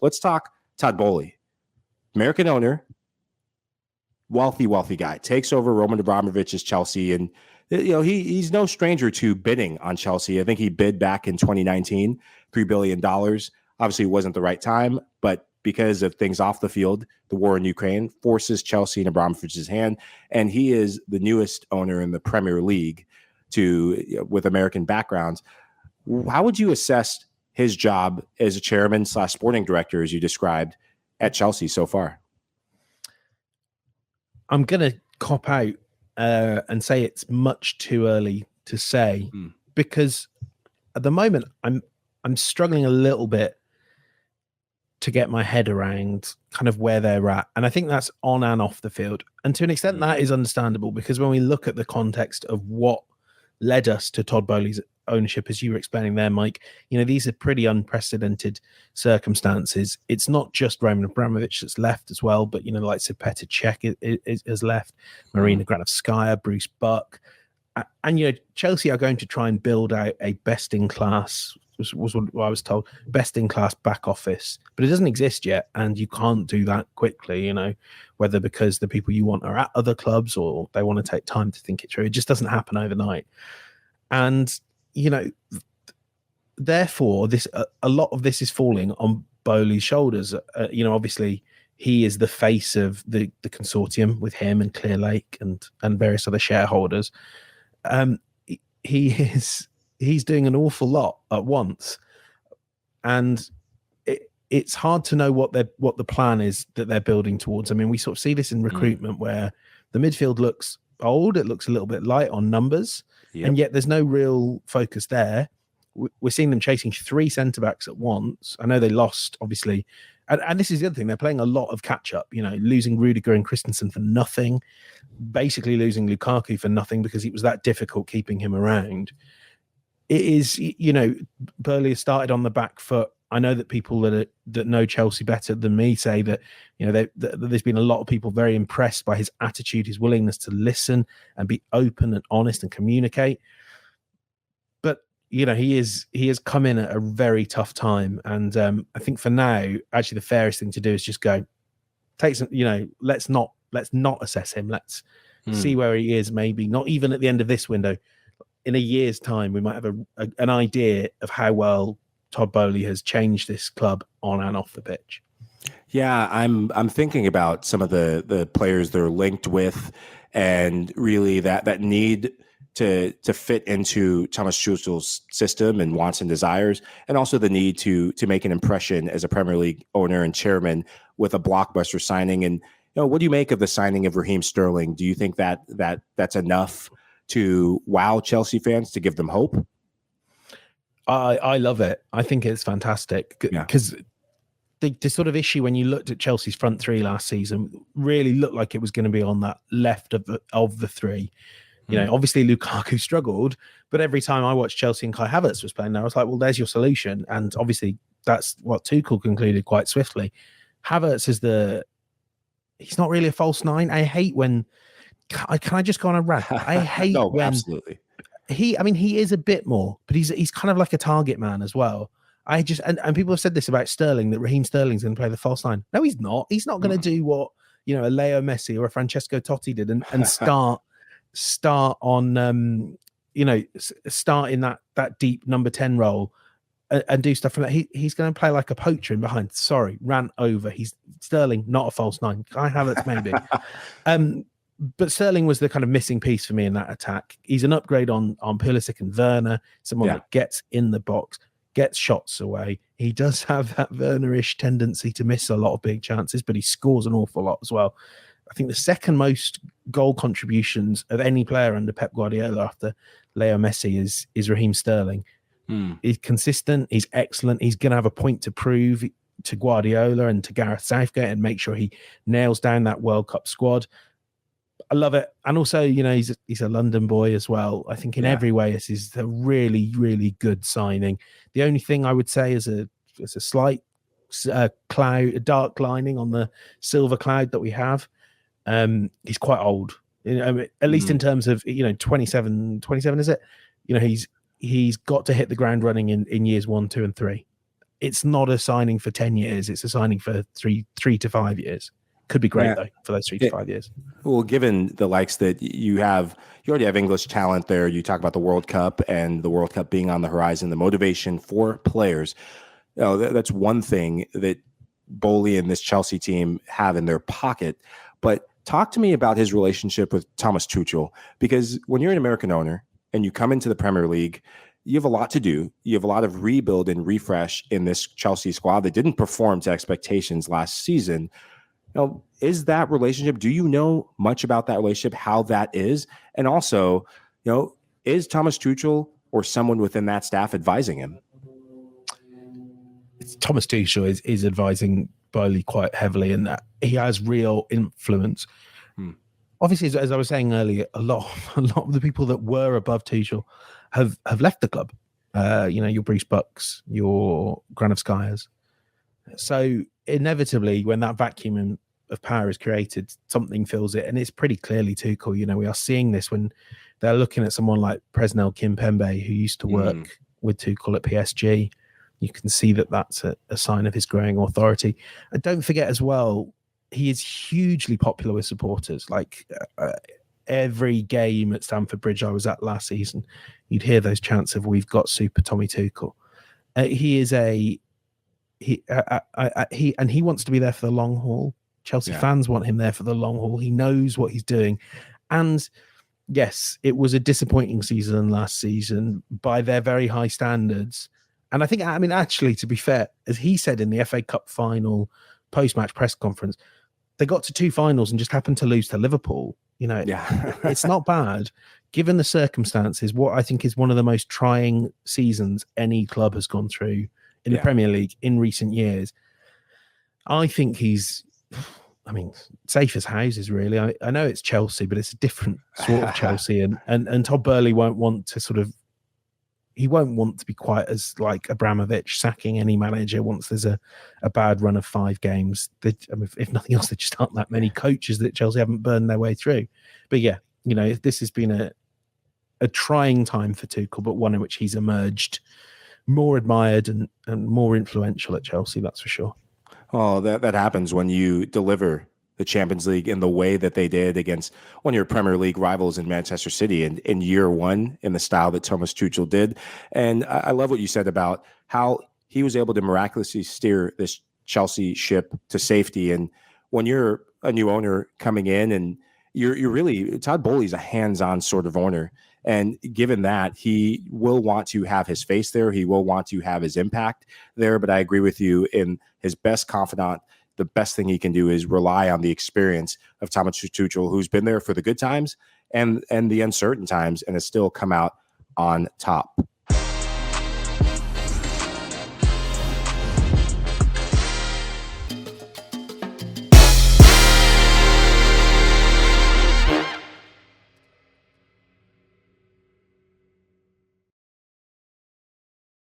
Let's talk Todd Boehly, American owner, wealthy guy, takes over Roman Abramovich's Chelsea, and he's no stranger to bidding on Chelsea. I think he bid back in 2019, $3 billion. Obviously, it wasn't the right time, but because of things off the field, the war in Ukraine forces Chelsea in Abramovich's hand, and he is the newest owner in the Premier League with American backgrounds. How would you assess his job as a chairman / sporting director, as you described, at Chelsea so far? I'm going to cop out and say it's much too early to say, because at the moment I'm struggling a little bit to get my head around kind of where they're at. And I think that's on and off the field. And to an extent, that is understandable, because when we look at the context of what led us to Todd Boehly's ownership, as you were explaining there, Mike, these are pretty unprecedented circumstances. It's not just Roman Abramovich that's left as well, but, like Petr Cech has left, Marina Granovskaya, Bruce Buck. And, Chelsea are going to try and build out a best-in-class, was what I was told, best-in-class back office. But it doesn't exist yet, and you can't do that quickly, whether because the people you want are at other clubs or they want to take time to think it through. It just doesn't happen overnight. And, therefore, a lot of this is falling on Boehly's shoulders. Obviously, he is the face of the consortium with him and Clearlake and various other shareholders. He's doing an awful lot at once, and it's hard to know what the plan is that they're building towards. I mean, we sort of see this in recruitment where the midfield looks old, it looks a little bit light on numbers, and yet there's no real focus there. We're seeing them chasing 3 centre-backs at once. I know they lost, obviously, and this is the other thing, they're playing a lot of catch-up, losing Rudiger and Christensen for nothing, basically losing Lukaku for nothing because it was that difficult keeping him around. It is, Boehly has started on the back foot. I know that people that know Chelsea better than me say that, there's been a lot of people very impressed by his attitude, his willingness to listen and be open and honest and communicate. But, he has come in at a very tough time. And I think for now, actually the fairest thing to do is just go, take some, let's not assess him. Let's see where he is, maybe not even at the end of this window. In a year's time, we might have an idea of how well Todd Boehly has changed this club on and off the pitch. Yeah, I'm thinking about some of the players they're linked with, and really that need to fit into Thomas Tuchel's system and wants and desires, and also the need to make an impression as a Premier League owner and chairman with a blockbuster signing. And what do you make of the signing of Raheem Sterling? Do you think that's enough to wow Chelsea fans, to give them hope? I love it. I think it's fantastic because the sort of issue when you looked at Chelsea's front three last season really looked like it was going to be on that left of the three. Obviously Lukaku struggled, but every time I watched Chelsea and Kai Havertz was playing there, I was like, well, there's your solution. And obviously that's what Tuchel concluded quite swiftly. Havertz is he's not really a false nine. I hate when, can I just go on a rant? I hate when absolutely. He is a bit more, but he's kind of like a target man as well. And people have said this about Sterling, that Raheem Sterling's going to play the false nine. No, he's not. He's not going to do what, a Leo Messi or a Francesco Totti did and start on, start in that deep number 10 role and do stuff from that. He's going to play like a poacher in behind. Sorry, ran over. He's Sterling, not a false nine. I have it maybe. But Sterling was the kind of missing piece for me in that attack. He's an upgrade on Pulisic and Werner, someone that gets in the box, gets shots away. He does have that Werner-ish tendency to miss a lot of big chances, but he scores an awful lot as well. I think the second most goal contributions of any player under Pep Guardiola after Leo Messi is Raheem Sterling. He's consistent. He's excellent. He's going to have a point to prove to Guardiola and to Gareth Southgate and make sure he nails down that World Cup squad. I love it. And also, he's a London boy as well. I think in every way, this is a really, really good signing. The only thing I would say is a slight cloud, a dark lining on the silver cloud that we have. He's quite old, at least in terms of, 27 is it? He's got to hit the ground running in years 1, 2, and 3. it's not a signing for 10 years. It's a signing for three to 5 years. Could be great though for those 3 to 5 years. Well, given the likes that you already have English talent there. You talk about the World Cup and the World Cup being on the horizon, the motivation for players. That's one thing that Boehly and this Chelsea team have in their pocket. But talk to me about his relationship with Thomas Tuchel, because when you're an American owner and you come into the Premier League, you have a lot to do. You have a lot of rebuild and refresh in this Chelsea squad that didn't perform to expectations last season. Now, is that relationship, do you know much about that relationship, how that is? And also, is Thomas Tuchel or someone within that staff advising him? Thomas Tuchel is advising Boehly quite heavily, and that he has real influence. Obviously, as I was saying earlier, a lot of the people that were above Tuchel have left the club. Your Bruce Bucks, your Granovskayas. So inevitably, when that vacuum of power is created, something fills it, and it's pretty clearly Tuchel. We are seeing this when they're looking at someone like Presnel Kimpembe, who used to work with Tuchel at PSG. You can see that that's a sign of his growing authority. And don't forget as well, he is hugely popular with supporters. Like every game at Stamford Bridge I was at last season, you'd hear those chants of "We've got Super Tommy Tuchel." He wants to be there for the long haul. Chelsea fans want him there for the long haul. He knows what he's doing. And yes, it was a disappointing season last season by their very high standards. And actually, to be fair, as he said in the FA Cup final post-match press conference, they got to 2 finals and just happened to lose to Liverpool. It's not bad given the circumstances. What I think is one of the most trying seasons any club has gone through in the Premier League in recent years. I think he's, safe as houses, really. I know it's Chelsea, but it's a different sort of Chelsea. And Todd Boehly won't want to be quite as like Abramovich sacking any manager once there's a bad run of 5 games. If nothing else, there just aren't that many coaches that Chelsea haven't burned their way through. But this has been a trying time for Tuchel, but one in which he's emerged more admired and more influential at Chelsea, that's for sure. Oh, that happens when you deliver the Champions League in the way that they did against one of your Premier League rivals in Manchester City in year one, in the style that Thomas Tuchel did. And I love what you said about how he was able to miraculously steer this Chelsea ship to safety. And when you're a new owner coming in, and you're really, Todd Boehly's a hands-on sort of owner. And given that, he will want to have his face there. He will want to have his impact there. But I agree with you, in his best confidant, the best thing he can do is rely on the experience of Thomas Tuchel, who's been there for the good times and the uncertain times and has still come out on top.